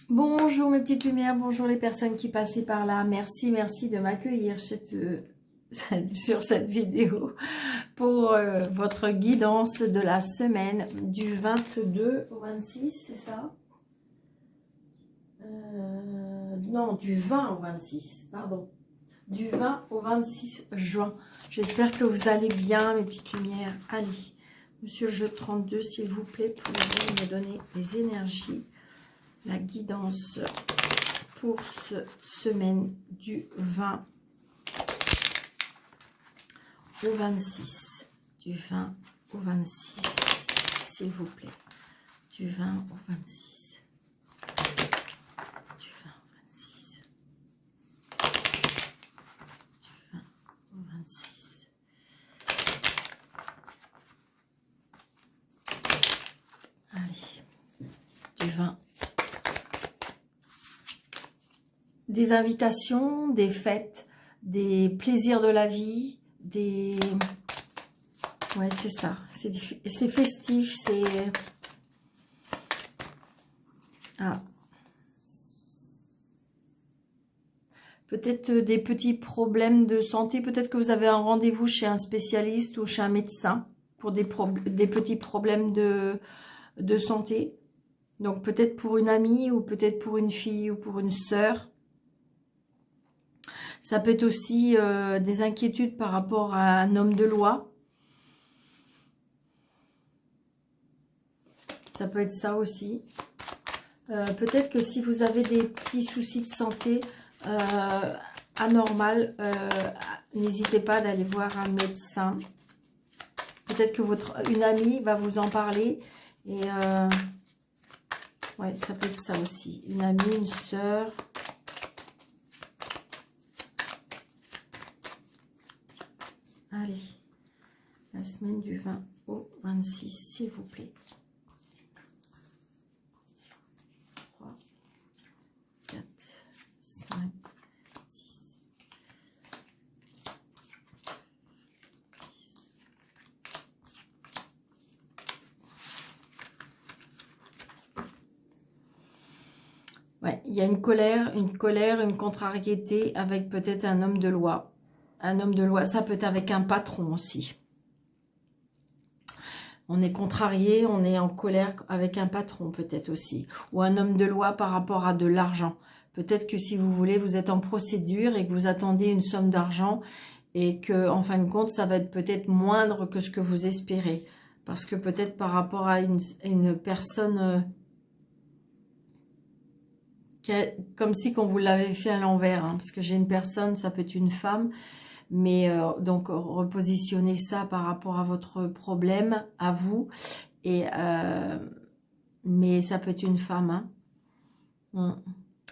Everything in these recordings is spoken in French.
Bonjour mes petites lumières, bonjour les personnes qui passaient par là. Merci de m'accueillir sur cette vidéo pour votre guidance de la semaine du 22 au 26, c'est ça? Non, du 20 au 26, pardon. Du 20 au 26 juin. J'espère que vous allez bien mes petites lumières. Allez, Monsieur Jeu 32, s'il vous plaît, pouvez-vous me donner les énergies, la guidance pour cette semaine du 20 au 26. Du 20 au 26, s'il vous plaît. Du 20 au 26. Du 20 au 26. Du 20 au 26. Allez. Du 20. Des invitations, des fêtes, des plaisirs de la vie, des... Ouais, c'est ça. C'est festif, c'est... Ah. Peut-être des petits problèmes de santé. Peut-être que vous avez un rendez-vous chez un spécialiste ou chez un médecin pour des petits problèmes de santé. Donc peut-être pour une amie ou peut-être pour une fille ou pour une sœur. Ça peut être aussi des inquiétudes par rapport à un homme de loi. Ça peut être ça aussi. Peut-être que si vous avez des petits soucis de santé anormal, n'hésitez pas d'aller voir un médecin. Peut-être que une amie va vous en parler. Et ouais, ça peut être ça aussi. Une amie, une sœur. Allez, la semaine du 20 au 26, s'il vous plaît. 3, 4, 5, 6, 10. Ouais, il y a une colère, une contrariété avec peut-être un homme de loi. Un homme de loi, ça peut être avec un patron aussi. On est contrarié, on est en colère avec un patron peut-être aussi. Ou un homme de loi par rapport à de l'argent. Peut-être que si vous voulez, vous êtes en procédure et que vous attendiez une somme d'argent et que en fin de compte, ça va être peut-être moindre que ce que vous espérez. Parce que peut-être par rapport à une personne... comme si qu'on vous l'avait fait à l'envers. Hein, parce que j'ai une personne, ça peut être une femme... Mais donc, repositionnez ça par rapport à votre problème, à vous. Et mais ça peut être une femme. Hein.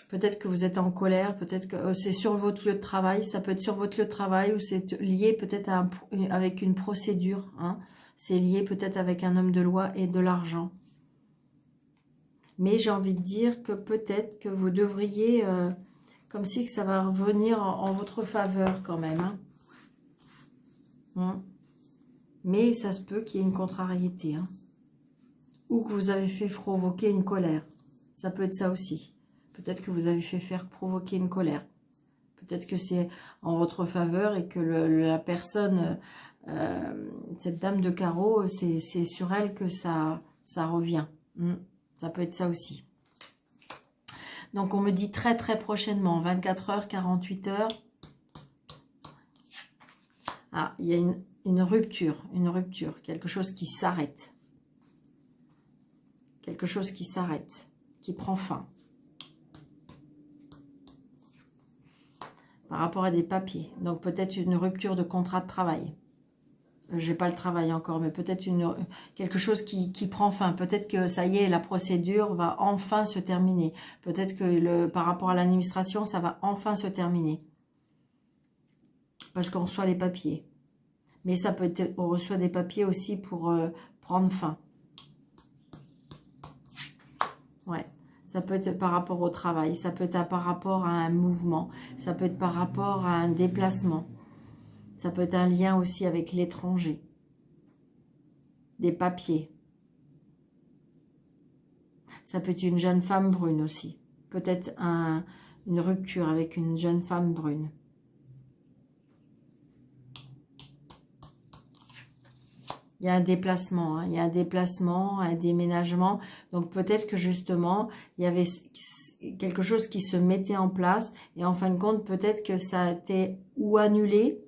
Peut-être que vous êtes en colère, peut-être que c'est sur votre lieu de travail. Ça peut être sur votre lieu de travail ou c'est lié peut-être avec une procédure. Hein. C'est lié peut-être avec un homme de loi et de l'argent. Mais j'ai envie de dire que peut-être que vous devriez... comme si que ça va revenir en votre faveur quand même. Hein. Mais ça se peut qu'il y ait une contrariété. Hein. Ou que vous avez fait provoquer une colère. Ça peut être ça aussi. Peut-être que vous avez fait faire provoquer une colère. Peut-être que c'est en votre faveur et que la personne, cette dame de carreau, c'est sur elle que ça revient. Ça peut être ça aussi. Donc on me dit très prochainement, 24 heures, 48 heures. Ah, il y a une rupture, quelque chose qui s'arrête. Quelque chose qui s'arrête, qui prend fin. Par rapport à des papiers. Donc peut-être une rupture de contrat de travail. J'ai pas le travail encore, mais peut-être quelque chose qui prend fin. Peut-être que ça y est, la procédure va enfin se terminer. Peut-être que par rapport à l'administration, ça va enfin se terminer. Parce qu'on reçoit les papiers. Mais ça peut être, on reçoit des papiers aussi pour prendre fin. Ouais. Ça peut être par rapport au travail. Ça peut être par rapport à un mouvement. Ça peut être par rapport à un déplacement. Ça peut être un lien aussi avec l'étranger. Des papiers. Ça peut être une jeune femme brune aussi. peut-être une rupture avec une jeune femme brune. Il y a un déplacement, hein, il y a un déplacement, un déménagement. Donc peut-être que justement, il y avait quelque chose qui se mettait en place. Et en fin de compte, peut-être que ça a été ou annulé.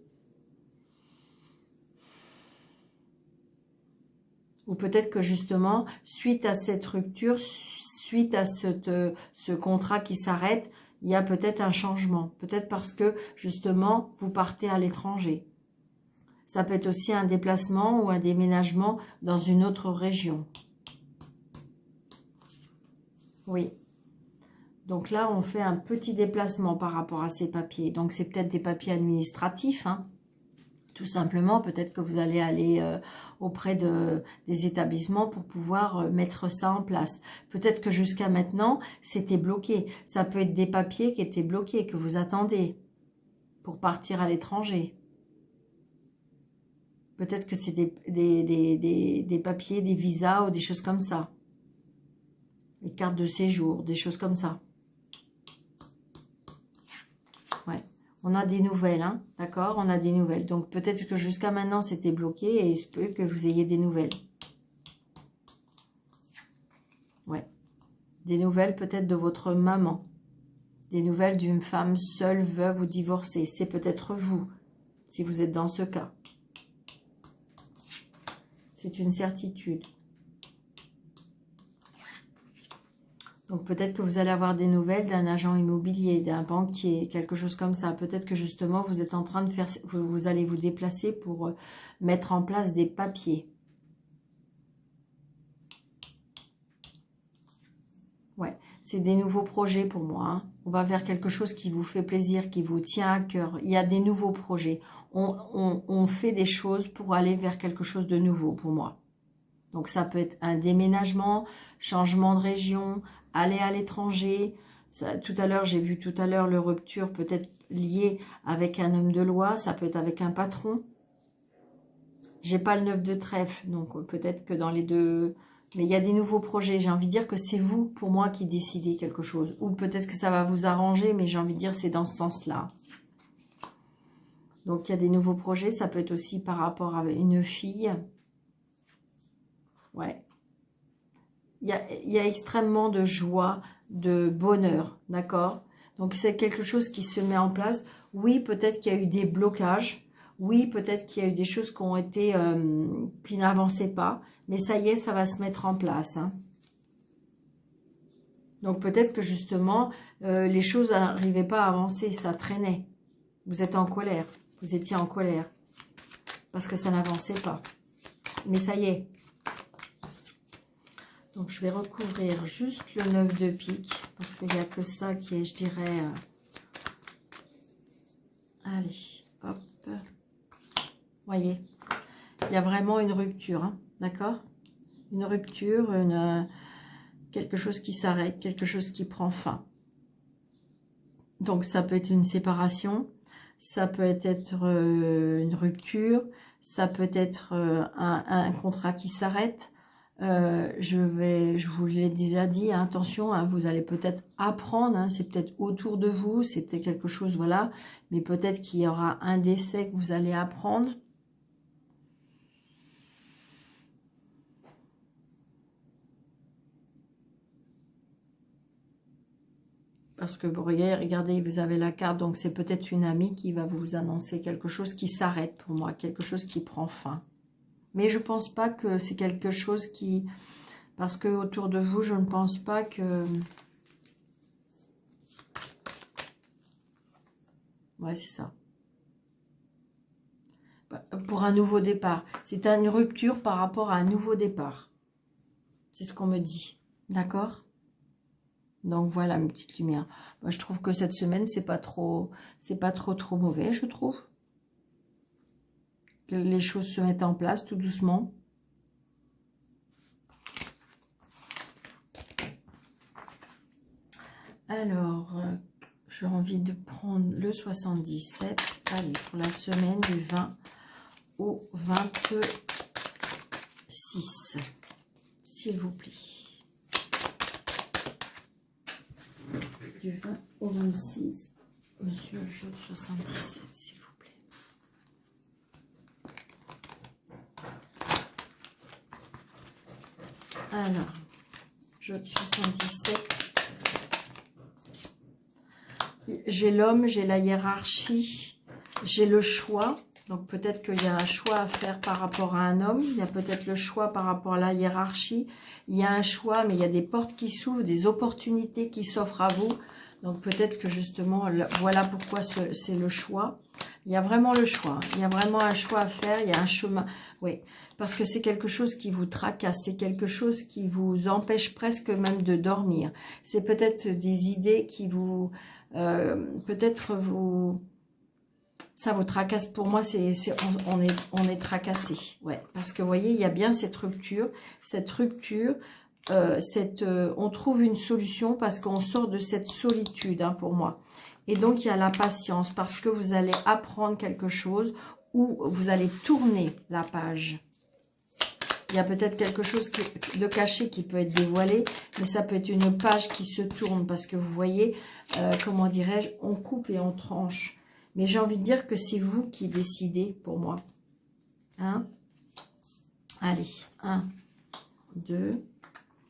Ou peut-être que justement, suite à cette rupture, suite à ce contrat qui s'arrête, il y a peut-être un changement. Peut-être parce que justement, vous partez à l'étranger. Ça peut être aussi un déplacement ou un déménagement dans une autre région. Oui. Donc là, on fait un petit déplacement par rapport à ces papiers. Donc c'est peut-être des papiers administratifs, hein. Tout simplement, peut-être que vous allez aller auprès des établissements pour pouvoir mettre ça en place. Peut-être que jusqu'à maintenant, c'était bloqué. Ça peut être des papiers qui étaient bloqués, que vous attendez pour partir à l'étranger. Peut-être que c'est des papiers, des visas ou des choses comme ça. Des cartes de séjour, des choses comme ça. Ouais. On a des nouvelles, hein, d'accord? On a des nouvelles. Donc, peut-être que jusqu'à maintenant, c'était bloqué et il se peut que vous ayez des nouvelles. Ouais. Des nouvelles peut-être de votre maman. Des nouvelles d'une femme seule, veuve ou divorcée. C'est peut-être vous, si vous êtes dans ce cas. C'est une certitude. Donc peut-être que vous allez avoir des nouvelles d'un agent immobilier, d'un banquier, quelque chose comme ça. Peut-être que justement vous êtes en train de faire, vous allez vous déplacer pour mettre en place des papiers. Ouais, c'est des nouveaux projets pour moi, hein. On va vers quelque chose qui vous fait plaisir, qui vous tient à cœur. Il y a des nouveaux projets. On fait des choses pour aller vers quelque chose de nouveau pour moi. Donc ça peut être un déménagement, changement de région, aller à l'étranger. Tout à l'heure, j'ai vu tout à l'heure le rupture peut-être liée avec un homme de loi. Ça peut être avec un patron. J'ai pas le 9 de trèfle, donc peut-être que dans les deux... Mais il y a des nouveaux projets. J'ai envie de dire que c'est vous, pour moi, qui décidez quelque chose. Ou peut-être que ça va vous arranger, mais j'ai envie de dire c'est dans ce sens-là. Donc il y a des nouveaux projets. Ça peut être aussi par rapport à une fille. Ouais. Il y a extrêmement de joie, de bonheur, d'accord? Donc c'est quelque chose qui se met en place. Oui, peut-être qu'il y a eu des blocages. Oui, peut-être qu'il y a eu des choses qui ont été, qui n'avançaient pas. Mais ça y est, ça va se mettre en place, hein. Donc peut-être que justement, les choses n'arrivaient pas à avancer, ça traînait. Vous êtes en colère, vous étiez en colère. Parce que ça n'avançait pas. Mais ça y est. Donc je vais recouvrir juste le 9 de pique. Parce qu'il n'y a que ça qui est, je dirais... Allez, hop. Voyez, il y a vraiment une rupture, hein, d'accord? Une rupture, quelque chose qui s'arrête, quelque chose qui prend fin. Donc ça peut être une séparation, ça peut être une rupture, ça peut être un contrat qui s'arrête. Je vous l'ai déjà dit, hein, attention, hein, vous allez peut-être apprendre, hein, c'est peut-être autour de vous, c'est peut-être quelque chose, voilà, mais peut-être qu'il y aura un décès que vous allez apprendre. Parce que vous regardez, vous avez la carte, donc c'est peut-être une amie qui va vous annoncer quelque chose qui s'arrête pour moi, quelque chose qui prend fin. Mais je ne pense pas que c'est quelque chose qui... Parce que autour de vous, je ne pense pas que... Ouais, c'est ça. Pour un nouveau départ. C'est une rupture par rapport à un nouveau départ. C'est ce qu'on me dit. D'accord ? Donc voilà mes petites lumières. Moi, je trouve que cette semaine, c'est pas trop mauvais, je trouve. Que les choses se mettent en place tout doucement. Alors, j'ai envie de prendre le 77. Allez, pour la semaine du 20 au 26. S'il vous plaît. du 20 au 26. Monsieur Jaune 77, s'il vous plaît. Alors, Jaune 77. J'ai l'homme, j'ai la hiérarchie, j'ai le choix. Donc peut-être qu'il y a un choix à faire par rapport à un homme. Il y a peut-être le choix par rapport à la hiérarchie. Il y a un choix, mais il y a des portes qui s'ouvrent, des opportunités qui s'offrent à vous. Donc peut-être que justement, voilà pourquoi c'est le choix. Il y a vraiment le choix. Il y a vraiment un choix à faire. Il y a un chemin. Oui, parce que c'est quelque chose qui vous tracasse. C'est quelque chose qui vous empêche presque même de dormir. C'est peut-être des idées qui vous... peut-être vous... Ça vous tracasse. Pour moi, on est tracassé. Ouais, parce que vous voyez, il y a bien cette rupture. Cette rupture, on trouve une solution parce qu'on sort de cette solitude, hein, pour moi. Et donc, il y a la patience parce que vous allez apprendre quelque chose ou vous allez tourner la page. Il y a peut-être quelque chose de caché qui peut être dévoilé, mais ça peut être une page qui se tourne parce que vous voyez, comment dirais-je, on coupe et on tranche. Mais j'ai envie de dire que c'est vous qui décidez pour moi. Hein? Allez, 1, 2,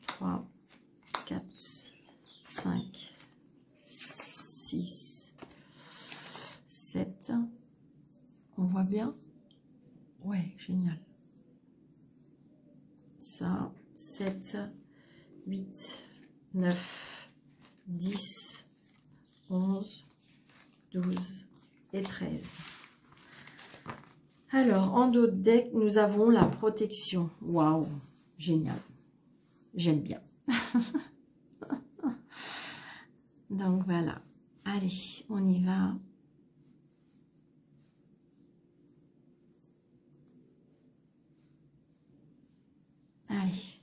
3, 4, 5, 6, 7. On voit bien? Ouais, génial. Ça, 7, 8, 9, 10, 11, 12 et 13. Alors, en dos de deck, nous avons la protection. Waouh, génial. J'aime bien. Donc, voilà. Allez, on y va. Allez.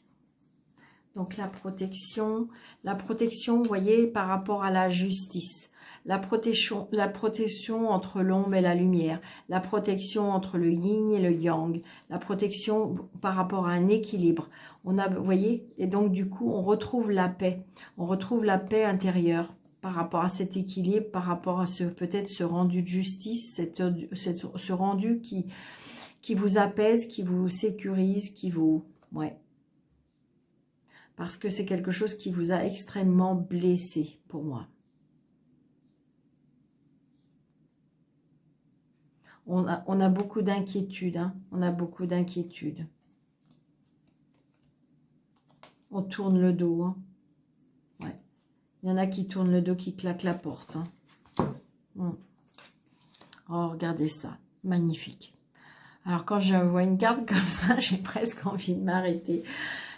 Donc, la protection, vous voyez, par rapport à la justice. La protection entre l'ombre et la lumière, la protection entre le yin et le yang, la protection par rapport à un équilibre. On a, vous voyez, et donc du coup, on retrouve la paix. On retrouve la paix intérieure par rapport à cet équilibre, par rapport à peut-être ce rendu de justice, ce rendu qui vous apaise, qui vous sécurise, qui vous... Ouais. Parce que c'est quelque chose qui vous a extrêmement blessé pour moi. On a beaucoup d'inquiétudes, hein. On a beaucoup d'inquiétudes. On tourne le dos, hein. Ouais. Il y en a qui tournent le dos, qui claquent la porte, hein. Oh, regardez ça. Magnifique. Alors, quand je vois une carte comme ça, j'ai presque envie de m'arrêter.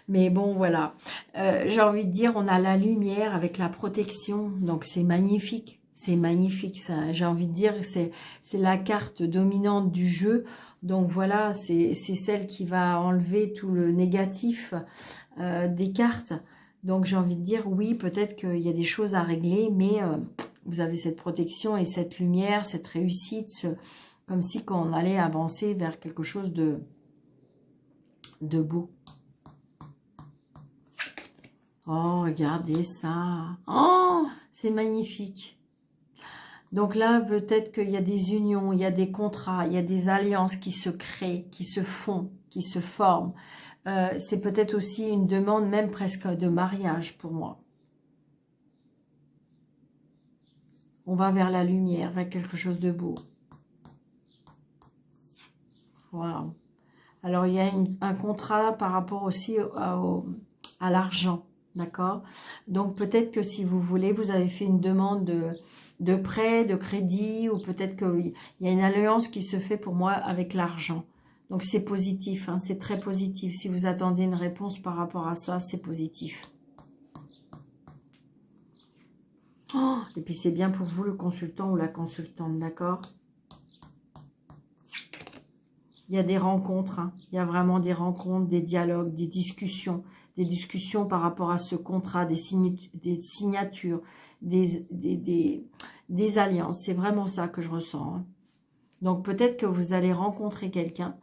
Mais bon, voilà. J'ai envie de dire, on a la lumière avec la protection. Donc, c'est magnifique. C'est magnifique, ça. J'ai envie de dire, c'est la carte dominante du jeu. Donc, voilà, c'est celle qui va enlever tout le négatif des cartes. Donc, j'ai envie de dire, oui, peut-être qu'il y a des choses à régler, mais vous avez cette protection et cette lumière, cette réussite, comme si on allait avancer vers quelque chose de beau. Oh, regardez ça. Oh, c'est magnifique. Donc là, peut-être qu'il y a des unions, il y a des contrats, il y a des alliances qui se créent, qui se font, qui se forment. C'est peut-être aussi une demande même presque de mariage pour moi. On va vers la lumière, vers quelque chose de beau. Waouh. Alors, il y a un contrat par rapport aussi à l'argent. D'accord? Donc, peut-être que si vous voulez, vous avez fait une demande de prêt, de crédit, ou peut-être qu'il y a une alliance qui se fait pour moi avec l'argent. Donc, c'est positif, hein, c'est très positif. Si vous attendez une réponse par rapport à ça, c'est positif. Oh, et puis, c'est bien pour vous, le consultant ou la consultante, d'accord? Il y a des rencontres, hein. Il y a vraiment des rencontres, des dialogues, des discussions par rapport à ce contrat, des signatures, des alliances. C'est vraiment ça que je ressens, hein. Donc peut-être que vous allez rencontrer quelqu'un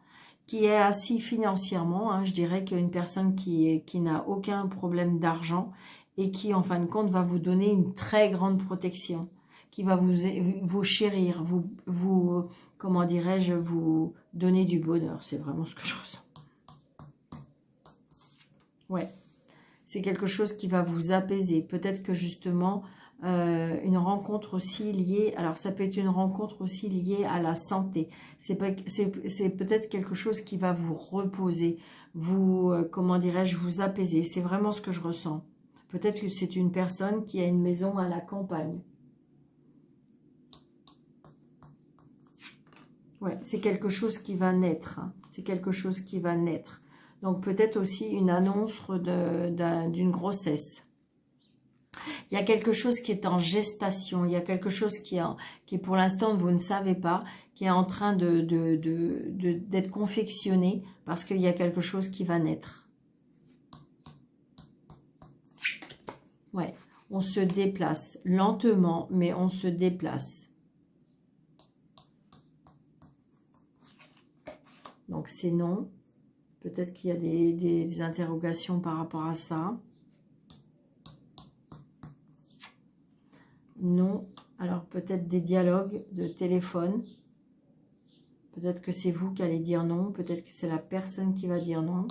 qui est assis financièrement, hein. Je dirais qu'une personne qui n'a aucun problème d'argent et qui, en fin de compte, va vous donner une très grande protection, qui va vous chérir, comment dirais-je, vous donner du bonheur. C'est vraiment ce que je ressens. Ouais, c'est quelque chose qui va vous apaiser. Peut-être que justement, une rencontre aussi liée, alors ça peut être une rencontre aussi liée à la santé. C'est peut-être quelque chose qui va vous reposer, vous, comment dirais-je, vous apaiser. C'est vraiment ce que je ressens. Peut-être que c'est une personne qui a une maison à la campagne. Ouais, c'est quelque chose qui va naître. Hein. C'est quelque chose qui va naître. Donc peut-être aussi une annonce d'une grossesse. Il y a quelque chose qui est en gestation. Il y a quelque chose qui est pour l'instant, vous ne savez pas, qui est en train d'être confectionné parce qu'il y a quelque chose qui va naître. Ouais, on se déplace lentement, mais on se déplace. Donc c'est non. Peut-être qu'il y a des interrogations par rapport à ça. Non. Alors peut-être des dialogues de téléphone. Peut-être que c'est vous qui allez dire non. Peut-être que c'est la personne qui va dire non.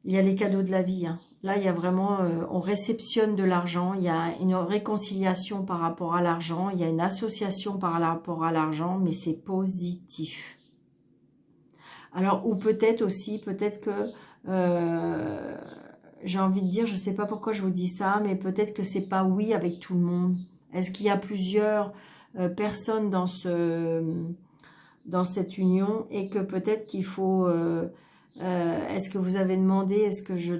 Il y a les cadeaux de la vie. Hein. Là, il y a vraiment, on réceptionne de l'argent. Il y a une réconciliation par rapport à l'argent. Il y a une association par rapport à l'argent, mais c'est positif. Alors, ou peut-être aussi, peut-être que, j'ai envie de dire, je ne sais pas pourquoi je vous dis ça, mais peut-être que c'est pas oui avec tout le monde. Est-ce qu'il y a plusieurs personnes dans cette union et que peut-être qu'il faut... est-ce que vous avez demandé, est-ce que je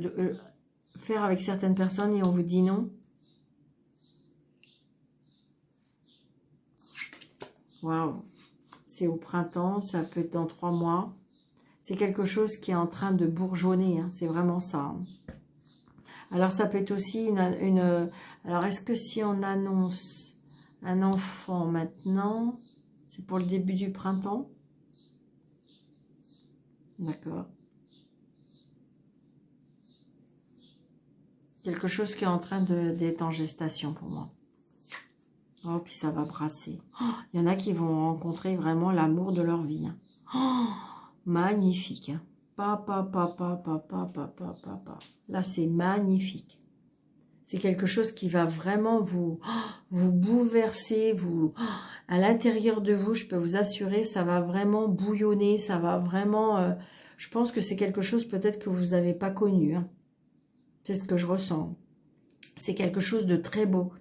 faire avec certaines personnes et on vous dit non? Waouh, c'est au printemps, ça peut être dans 3 mois. C'est quelque chose qui est en train de bourgeonner, hein, c'est vraiment ça. Hein. Alors ça peut être aussi alors est-ce que si on annonce un enfant maintenant, c'est pour le début du printemps? D'accord. Quelque chose qui est en train d'être en gestation pour moi. Oh, puis ça va brasser. Oh, il y en a qui vont rencontrer vraiment l'amour de leur vie. Hein. Oh, magnifique. Hein. Là, c'est magnifique. C'est quelque chose qui va vraiment vous bouleverser, à l'intérieur de vous, je peux vous assurer, ça va vraiment bouillonner, ça va vraiment... je pense que c'est quelque chose peut-être que vous n'avez pas connu. Hein. C'est ce que je ressens. C'est quelque chose de très beau.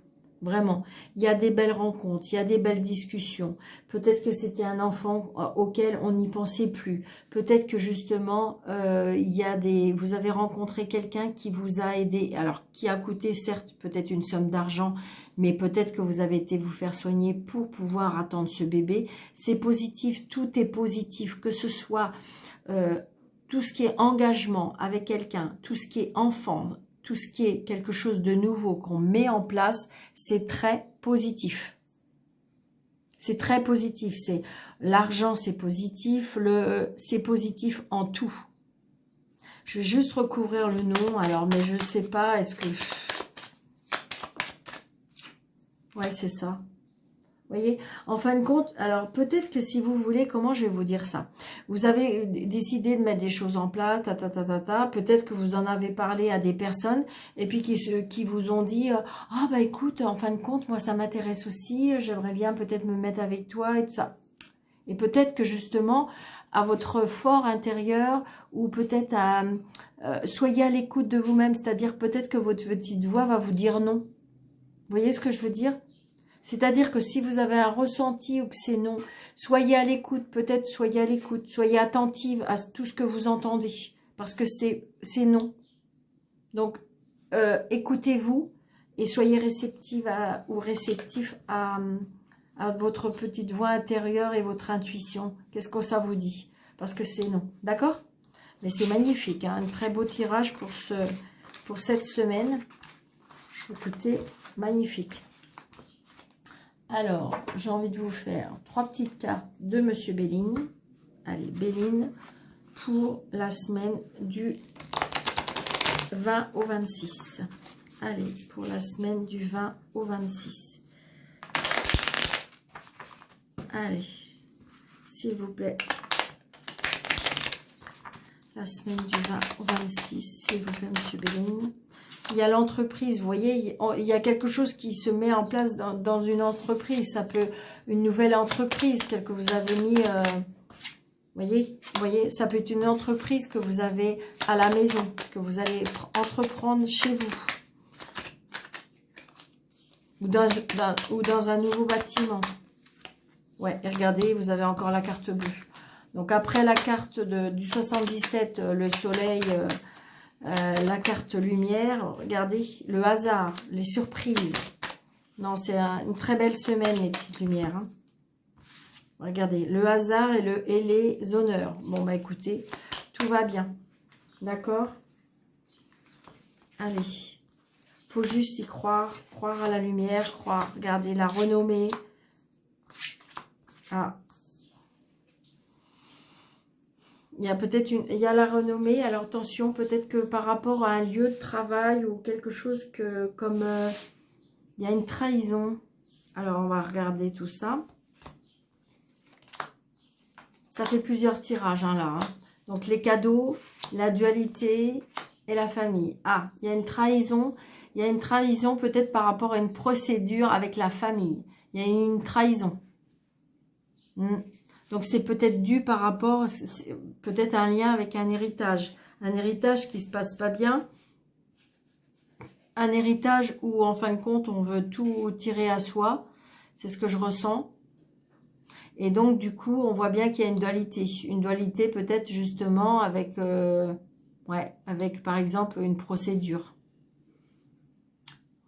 Vraiment. Il y a des belles rencontres, il y a des belles discussions. Peut-être que c'était un enfant auquel on n'y pensait plus. Peut-être que justement, vous avez rencontré quelqu'un qui vous a aidé. Alors, qui a coûté certes peut-être une somme d'argent, mais peut-être que vous avez été vous faire soigner pour pouvoir attendre ce bébé. C'est positif, tout est positif. Que ce soit tout ce qui est engagement avec quelqu'un, tout ce qui est enfant, tout ce qui est quelque chose de nouveau qu'on met en place, c'est très positif. C'est très positif. C'est l'argent, c'est positif. C'est positif en tout. Je vais juste recouvrir le nom. Alors, mais je sais pas. Est-ce que... Ouais, c'est ça. Vous voyez, en fin de compte, alors peut-être que si vous voulez, comment je vais vous dire ça? Vous avez décidé de mettre des choses en place, peut-être que vous en avez parlé à des personnes et puis qui vous ont dit « Ah bah écoute, en fin de compte, moi ça m'intéresse aussi, j'aimerais bien peut-être me mettre avec toi et tout ça. » Et peut-être que justement, à votre fort intérieur ou peut-être soyez à l'écoute de vous-même, c'est-à-dire peut-être que votre petite voix va vous dire non. Vous voyez ce que je veux dire? C'est-à-dire que si vous avez un ressenti ou que c'est non, soyez à l'écoute, peut-être soyez à l'écoute, soyez attentive à tout ce que vous entendez, parce que c'est non. Donc, écoutez-vous et soyez réceptive ou réceptif à votre petite voix intérieure et votre intuition. Qu'est-ce que ça vous dit? Parce que c'est non, d'accord? Mais c'est magnifique, hein, un très beau tirage pour cette semaine. Écoutez, magnifique. Alors, j'ai envie de vous faire 3 petites cartes de Monsieur Béline. Allez, Béline, pour la semaine du 20 au 26. Allez, pour la semaine du 20 au 26. Allez, s'il vous plaît. La semaine du 20 au 26, s'il vous plaît, Monsieur Béline. Il y a l'entreprise, vous voyez, il y a quelque chose qui se met en place dans une entreprise. Ça peut, une nouvelle entreprise, que vous avez mis, vous voyez, ça peut être une entreprise que vous avez à la maison, que vous allez entreprendre chez vous. Ou dans un nouveau bâtiment. Ouais, et regardez, vous avez encore la carte bleue. Donc après la carte du 77, le soleil, la carte lumière, regardez, le hasard, les surprises. Non, c'est une très belle semaine, les petites lumières. Hein. Regardez, le hasard et les honneurs. Bon, bah écoutez, tout va bien. D'accord? Allez, faut juste y croire, croire à la lumière, croire. Regardez, la renommée. Ah. Il y a peut-être il y a la renommée, alors attention, peut-être que par rapport à un lieu de travail ou quelque chose comme il y a une trahison. Alors, on va regarder tout ça. Ça fait plusieurs tirages, hein, là. Hein. Donc, les cadeaux, la dualité et la famille. Ah, il y a une trahison. Il y a une trahison peut-être par rapport à une procédure avec la famille. Il y a une trahison. Donc, c'est peut-être dû par rapport, peut-être un lien avec un héritage. Un héritage qui se passe pas bien. Un héritage où, en fin de compte, on veut tout tirer à soi. C'est ce que je ressens. Et donc, du coup, on voit bien qu'il y a une dualité. Une dualité peut-être justement avec, avec, par exemple, une procédure.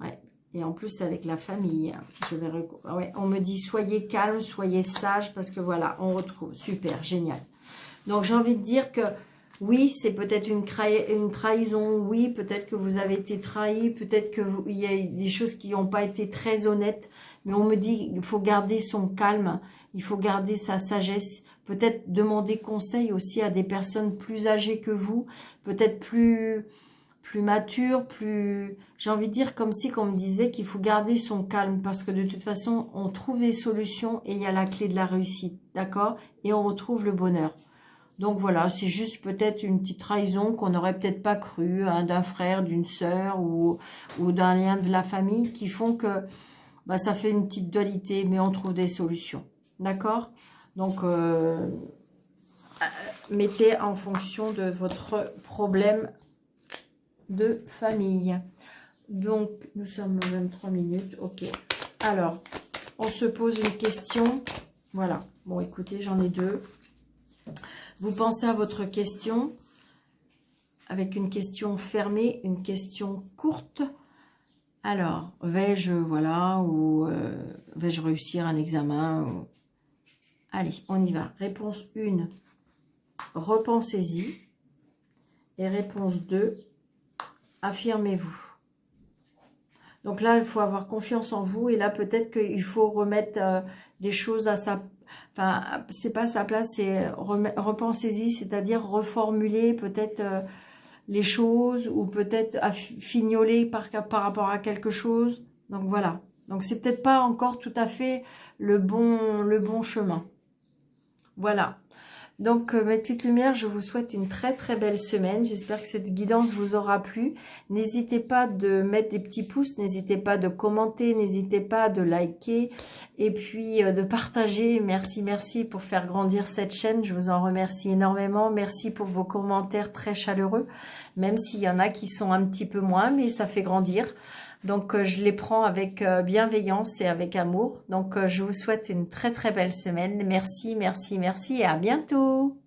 Ouais. Et en plus, avec la famille. Ouais, on me dit, soyez calme, soyez sage, parce que voilà, on retrouve. Super, génial. Donc, j'ai envie de dire que, oui, c'est peut-être une trahison. Oui, peut-être que vous avez été trahi. Peut-être qu'il y a des choses qui n'ont pas été très honnêtes. Mais on me dit qu'il faut garder son calme. Il faut garder sa sagesse. Peut-être demander conseil aussi à des personnes plus âgées que vous. Peut-être plus mature, j'ai envie de dire comme si qu'on me disait qu'il faut garder son calme parce que de toute façon, on trouve des solutions et il y a la clé de la réussite, d'accord? Et on retrouve le bonheur. Donc voilà, c'est juste peut-être une petite trahison qu'on n'aurait peut-être pas cru, hein, d'un frère, d'une sœur ou d'un lien de la famille qui font que bah, ça fait une petite dualité, mais on trouve des solutions, d'accord? Donc, mettez en fonction de votre problème de famille. Donc, nous sommes au 23 minutes. Ok. Alors, on se pose une question. Voilà. Bon, écoutez, j'en ai deux. Vous pensez à votre question avec une question fermée, une question courte. Alors, vais-je, voilà, ou vais-je réussir un examen ou... Allez, on y va. Réponse 1, repensez-y. Et réponse 2, affirmez-vous. Donc là, il faut avoir confiance en vous. Et là, peut-être qu'il faut remettre des choses à sa... Enfin, c'est pas sa place, c'est repensez-y, c'est-à-dire reformuler peut-être les choses ou peut-être fignoler par rapport à quelque chose. Donc voilà. Donc c'est peut-être pas encore tout à fait le bon chemin. Voilà. Donc, mes petites lumières, je vous souhaite une très très belle semaine. J'espère que cette guidance vous aura plu. N'hésitez pas de mettre des petits pouces, n'hésitez pas de commenter, n'hésitez pas de liker et puis de partager. Merci, merci pour faire grandir cette chaîne. Je vous en remercie énormément. Merci pour vos commentaires très chaleureux, même s'il y en a qui sont un petit peu moins, mais ça fait grandir. Donc, je les prends avec bienveillance et avec amour. Donc, je vous souhaite une très, très belle semaine. Merci, merci, merci et à bientôt.